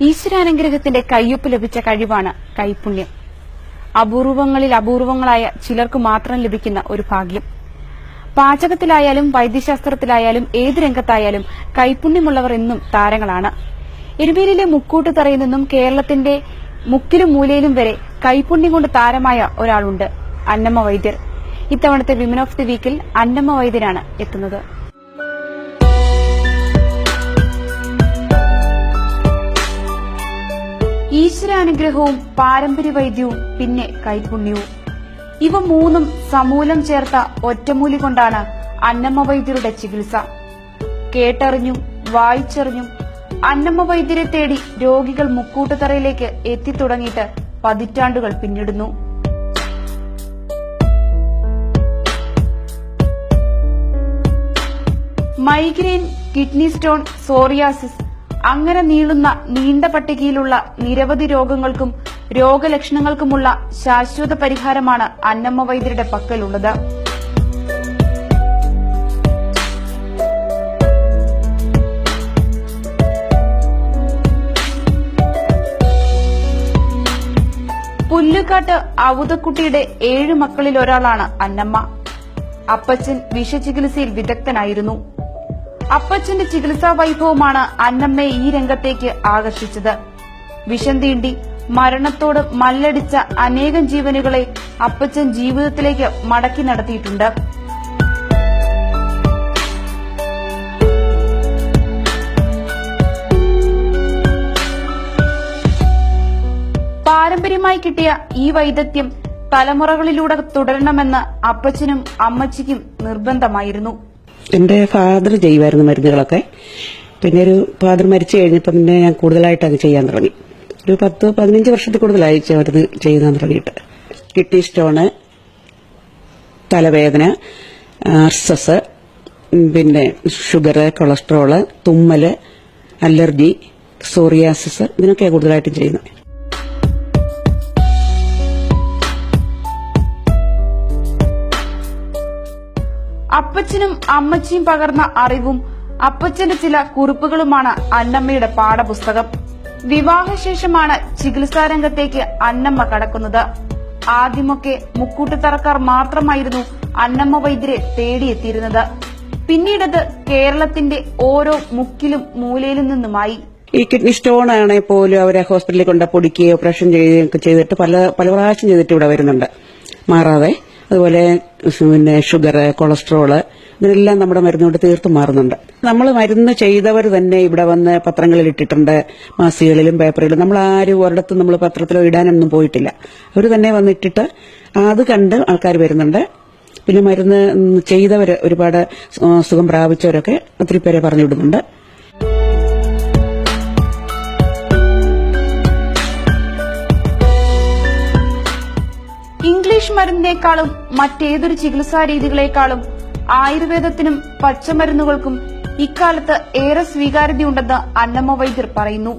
ഈശ്വരാനുഗ്രഹത്തിന്റെ കയ്യൊപ്പ് ലഭിച്ച കഴിവാണ് കൈപുണ്യം. അപൂർവങ്ങളിൽ അപൂർവങ്ങളായ ചിലർക്ക് മാത്രം ലഭിക്കുന്ന ഒരു ഭാഗ്യം. പാചകത്തിലായാലും വൈദ്യശാസ്ത്രത്തിലായാലും ഏത് രംഗത്തായാലും കൈപുണ്യമുള്ളവർ എന്നും താരങ്ങളാണ്. എരുമേലിയിലെ മുക്കൂട്ടുതറയിൽ നിന്നും കേരളത്തിന്റെ മുക്കിലും മൂലയിലും വരെ കൈപുണ്യം കൊണ്ട് താരമായ ഒരാളുണ്ട്, അന്നമ്മ വൈദ്യർ. ഇത്തവണത്തെ വിമൻ ഓഫ് ദി വീക്കിൽ അന്നമ്മ വൈദ്യരാണ് എത്തുന്നത്. ഈശ്വരാനുഗ്രഹവും പാരമ്പര്യ വൈദ്യവും പിന്നെ കൈപുണ്യവും, ഇവ മൂന്നും സമൂലം ചേർത്ത ഒറ്റമൂലി കൊണ്ടാണ് അന്നമ്മ വൈദ്യരുടെ ചികിത്സ. കേട്ടറിഞ്ഞും വായിച്ചറിഞ്ഞും അന്നമ്മ വൈദ്യരെ തേടി രോഗികൾ മുക്കൂട്ടുതറയിലേക്ക് എത്തിത്തുടങ്ങിയിട്ട് പതിറ്റാണ്ടുകൾ പിന്നിടുന്നു. മൈഗ്രെയിൻ, കിഡ്നി സ്റ്റോൺ, സോറിയാസിസ് അങ്ങനെ നീളുന്ന നീണ്ട പട്ടികയിലുള്ള നിരവധി രോഗങ്ങൾക്കും രോഗലക്ഷണങ്ങൾക്കുമുള്ള ശാശ്വത പരിഹാരമാണ് അന്നമ്മ വൈദ്യരുടെ പക്കലുള്ളത്. പുല്ലുകാട്ട് ഔതക്കുട്ടിയുടെ 7 മക്കളിൽ ഒരാളാണ് അന്നമ്മ. അപ്പച്ചൻ വിഷചികിത്സയിൽ വിദഗ്ധനായിരുന്നു. അപ്പച്ചന്റെ ചികിത്സാ വൈഭവമാണ് അന്നമ്മയെ ഈ രംഗത്തേക്ക് ആകർഷിച്ചത്. വിഷം തീണ്ടി മരണത്തോട് മല്ലടിച്ച അനേകം ജീവനുകളെ അപ്പച്ചൻ ജീവിതത്തിലേക്ക് മടക്കി നടത്തിയിട്ടുണ്ട്. പാരമ്പര്യമായി കിട്ടിയ ഈ വൈദഗ്ധ്യം തലമുറകളിലൂടെ തുടരണമെന്ന് അപ്പച്ചനും അമ്മച്ചിക്കും നിർബന്ധമായിരുന്നു. എന്റെ ഫാദർ ചെയ്യുമായിരുന്നു മരുന്നുകളൊക്കെ. പിന്നെ ഒരു ഫാദർ മരിച്ചു കഴിഞ്ഞപ്പോൾ പിന്നെ ഞാൻ കൂടുതലായിട്ട് അത് ചെയ്യാൻ തുടങ്ങി. ഒരു 10-15 വർഷത്തിൽ കൂടുതലായി മരുന്ന് ചെയ്യാൻ തുടങ്ങിയിട്ട്. കിഡ്നി സ്റ്റോണ്, തലവേദന, ആർസസ്, പിന്നെ ഷുഗർ, കൊളസ്ട്രോള്, തുമ്മല്, അലർജി, സോറിയാസിസ്, ഇതിനൊക്കെയാണ് കൂടുതലായിട്ടും ചെയ്യുന്നത്. അപ്പച്ചനും അമ്മച്ചിയും പകർന്ന അറിവും അപ്പച്ചന്റെ ചില കുറിപ്പുകളുമാണ് അന്നമ്മയുടെ പാഠപുസ്തകം. വിവാഹശേഷമാണ് ചികിത്സാരംഗത്തേക്ക് അന്നമ്മ കടക്കുന്നത്. ആദ്യമൊക്കെ മുക്കൂട്ടുതറക്കാർ മാത്രമായിരുന്നു അന്നമ്മ വൈദ്യരെ തേടിയെത്തിയിരുന്നത്. പിന്നീടത് കേരളത്തിന്റെ ഓരോ മുക്കിലും മൂലയിലും നിന്നുമായി. ഈ കിഡ്നി സ്റ്റോൺ ആണെങ്കിൽ പോലും അവരെ ഹോസ്പിറ്റലിൽ കൊണ്ട് പൊടിക്കുകയോ ഓപ്പറേഷൻ ചെയ്യുകയൊക്കെ ചെയ്തിട്ട് പല പ്രാവശ്യം ചെയ്തിട്ട് ഇവിടെ വരുന്നുണ്ട്, മാറാതെ. അതുപോലെ പിന്നെ ഷുഗർ, കൊളസ്ട്രോള്, ഇതിനെല്ലാം നമ്മുടെ മരുന്നുകൊണ്ട് തീർത്തും മാറുന്നുണ്ട്. നമ്മൾ മരുന്ന് ചെയ്തവർ തന്നെ ഇവിടെ വന്ന് പത്രങ്ങളിൽ ഇട്ടിട്ടുണ്ട്, മാസികകളിലും പേപ്പറിലും. നമ്മൾ ആരും ഒരിടത്തും നമ്മൾ പത്രത്തിലോ ഇടാനൊന്നും പോയിട്ടില്ല. അവർ തന്നെ വന്നിട്ടിട്ട് അത് കണ്ട് ആൾക്കാർ വരുന്നുണ്ട്. പിന്നെ മരുന്ന് ചെയ്തവർ, ഒരുപാട് സുഖം പ്രാപിച്ചവരൊക്കെ ഒത്തിരി പേരെ പറഞ്ഞു വിടുന്നുണ്ട്. ഇംഗ്ലീഷ് മരുന്നിനേക്കാളും മറ്റേതൊരു ചികിത്സാ രീതികളെക്കാളും ആയുർവേദത്തിനും പച്ചമരുന്നുകൾക്കും ഇക്കാലത്ത് ഏറെ സ്വീകാര്യതയുണ്ടെന്ന് അന്നമ്മ വൈദ്യർ പറയുന്നു.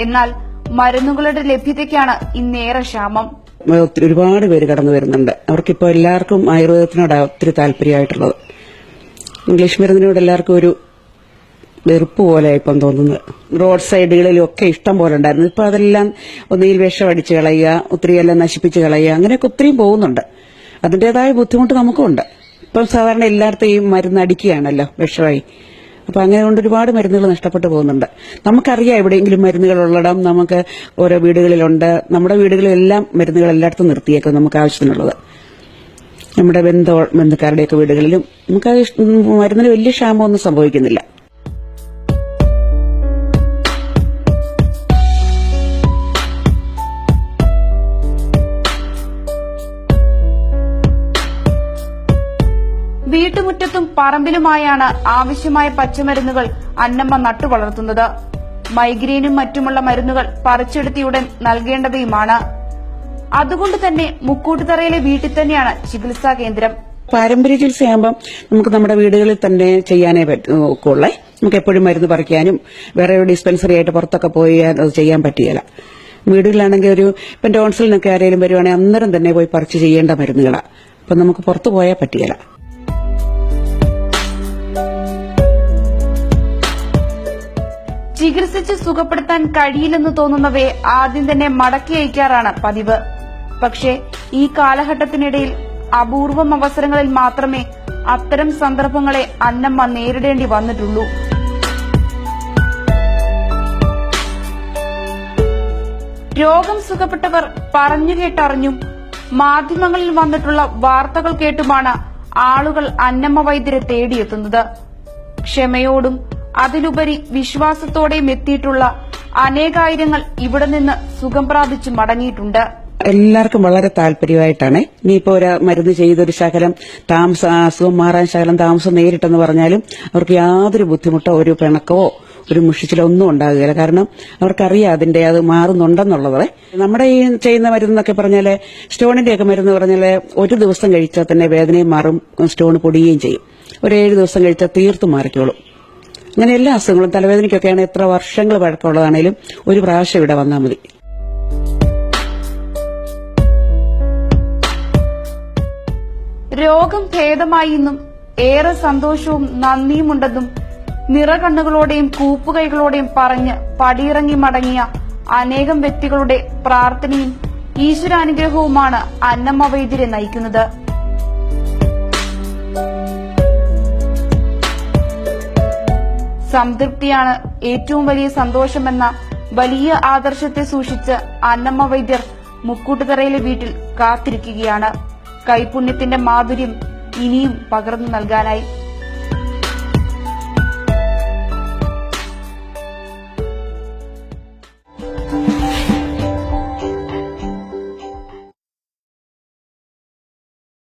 എന്നാൽ മരുന്നുകളുടെ ലഭ്യതയ്ക്കാണ് ഇന്നേറെ ക്ഷാമം. ഒരുപാട് പേര് കടന്നു വരുന്നുണ്ട്. അവർക്കിപ്പോ എല്ലാവർക്കും ആയുർവേദത്തിനോട് ഒത്തിരി താല്പര്യമായിട്ടുള്ളത്. ഇംഗ്ലീഷ് മരുന്നിനോട് എല്ലാവർക്കും ഒരു വെറുപ്പ് പോലെ ഇപ്പം തോന്നുന്നത്. റോഡ് സൈഡുകളിലും ഒക്കെ ഇഷ്ടം പോലെ ഉണ്ടായിരുന്നു. ഇപ്പൊ അതെല്ലാം ഒന്നുകിൽ വിഷം അടിച്ച് കളയുക, ഒത്തിരിയെല്ലാം നശിപ്പിച്ച് കളയുക, അങ്ങനെയൊക്കെ ഒത്തിരിയും പോകുന്നുണ്ട്. അതിന്റേതായ ബുദ്ധിമുട്ട് നമുക്കുണ്ട്. ഇപ്പം സാധാരണ എല്ലായിടത്തും ഈ മരുന്ന് അടിക്കുകയാണല്ലോ വിഷമായി. അപ്പൊ അങ്ങനെ കൊണ്ട് ഒരുപാട് മരുന്നുകൾ നഷ്ടപ്പെട്ടു പോകുന്നുണ്ട്. നമുക്കറിയാം എവിടെയെങ്കിലും മരുന്നുകൾ ഉള്ളിടം നമുക്ക് ഓരോ വീടുകളിലുണ്ട്. നമ്മുടെ വീടുകളിലെല്ലാം മരുന്നുകൾ എല്ലായിടത്തും നിർത്തിയേക്കും നമുക്ക് ആവശ്യത്തിനുള്ളത്. നമ്മുടെ ബന്ധുക്കാരുടെയൊക്കെ വീടുകളിലും നമുക്ക് മരുന്നിന് വലിയ ക്ഷാമമൊന്നും സംഭവിക്കുന്നില്ല. വീട്ടുമുറ്റത്തും പറമ്പിലുമായാണ് ആവശ്യമായ പച്ചമരുന്നുകൾ അന്നമ്മ നട്ടുവളർത്തുന്നത്. മൈഗ്രെയിനും മറ്റുമുള്ള മരുന്നുകൾ പറിച്ചെടുത്തിയുടൻ നൽകേണ്ടവയുമാണ്. അതുകൊണ്ട് തന്നെ മുക്കൂട്ടുതറയിലെ വീട്ടിൽ തന്നെയാണ് ചികിത്സാ കേന്ദ്രം. പാരമ്പര്യ ചികിത്സയാകുമ്പോൾ നമുക്ക് നമ്മുടെ വീടുകളിൽ തന്നെ ചെയ്യാനേ പറ്റുള്ളേ. നമുക്ക് എപ്പോഴും മരുന്ന് പറിക്കാനും വേറെ ഡിസ്പെൻസറി ആയിട്ട് പുറത്തൊക്കെ പോയി അത് ചെയ്യാൻ പറ്റുകയില്ല. വീടുകളിലാണെങ്കിൽ ഇപ്പം ടോൺസിലിനൊക്കെ ആരെങ്കിലും വരുവാണെങ്കിൽ അന്നേരം തന്നെ പോയി പറിച്ച് ചെയ്യേണ്ട മരുന്നുകളാണ്. അപ്പം നമുക്ക് പുറത്തു പോയാൽ പറ്റുകയില്ല. ചികിത്സിച്ച് സുഖപ്പെടുത്താൻ കഴിയില്ലെന്ന് തോന്നുന്നവയെ ആദ്യം തന്നെ മടക്കി അയക്കാറാണ് പതിവ്. പക്ഷേ ഈ കാലഘട്ടത്തിനിടയിൽ അപൂർവം അവസരങ്ങളിൽ മാത്രമേ അത്തരം സന്ദർഭങ്ങളെ അന്നമ്മ നേരിടേണ്ടി വന്നിട്ടുള്ളൂ. രോഗം സുഖപ്പെട്ടവർ പറഞ്ഞുകേട്ടറിഞ്ഞും മാധ്യമങ്ങളിൽ വന്നിട്ടുള്ള വാർത്തകൾ കേട്ടുമാണ് ആളുകൾ അന്നമ്മ വൈദ്യരെ തേടിയെത്തുന്നത്. ക്ഷമയോടും അതിലുപരി വിശ്വാസത്തോടെയും എത്തിയിട്ടുള്ള അനേകായിരങ്ങൾ ഇവിടെ നിന്ന് സുഖം പ്രാപിച്ചു മടങ്ങിയിട്ടുണ്ട്. എല്ലാവർക്കും വളരെ താല്പര്യമായിട്ടാണ്. ഇനിയിപ്പോ ഒരു മരുന്ന് ചെയ്തൊരു ശകലം അസുഖം മാറാൻ ശകലം താമസം നേരിട്ടെന്ന് പറഞ്ഞാലും അവർക്ക് യാതൊരു ബുദ്ധിമുട്ടോ ഒരു പിണക്കവോ ഒരു മുഷിച്ചിലോ ഒന്നും ഉണ്ടാകുകയില്ല. കാരണം അവർക്കറിയാം അതിന്റെ അത് മാറുന്നുണ്ടെന്നുള്ളത്. നമ്മുടെ ഈ ചെയ്യുന്ന മരുന്നൊക്കെ പറഞ്ഞാല് സ്റ്റോണിന്റെയൊക്കെ മരുന്ന് പറഞ്ഞാല് ഒരു ദിവസം കഴിച്ചാൽ തന്നെ വേദനയും മാറും, സ്റ്റോൺ പൊടിയുകയും ചെയ്യും. ഒരു 7 ദിവസം കഴിച്ചാൽ തീർത്തും മാറിക്കോളും. അങ്ങനെ എല്ലാ അസുഖങ്ങളും തലവേദനയ്ക്കൊക്കെയാണ് എത്ര വർഷങ്ങൾ പഴക്കമുള്ളതാണേലും ഒരു പ്രാവശ്യം ഇവിടെ വന്നാൽ മതി. രോഗം ഭേദമായി എന്നും ഏറെ സന്തോഷവും നന്ദിയുമുണ്ടെന്നും നിറകണ്ണുകളോടെയും കൂപ്പുകൈകളോടെയും പറഞ്ഞ് പടിയിറങ്ങി മടങ്ങിയ അനേകം വ്യക്തികളുടെ പ്രാർത്ഥനയും ഈശ്വരാനുഗ്രഹവുമാണ് അന്നമ്മ വൈദ്യരെ നയിക്കുന്നത്. സംതൃപ്തിയാണ് ഏറ്റവും വലിയ സന്തോഷമെന്ന വലിയ ആദർശത്തെ സൂക്ഷിച്ച് അന്നമ്മ വൈദ്യർ മുക്കൂട്ടുതറയിലെ വീട്ടിൽ കാത്തിരിക്കുകയാണ്. കൈപുണ്യത്തിന്റെ മാധുര്യം ഇനിയും പകർന്നു നൽകാനായി.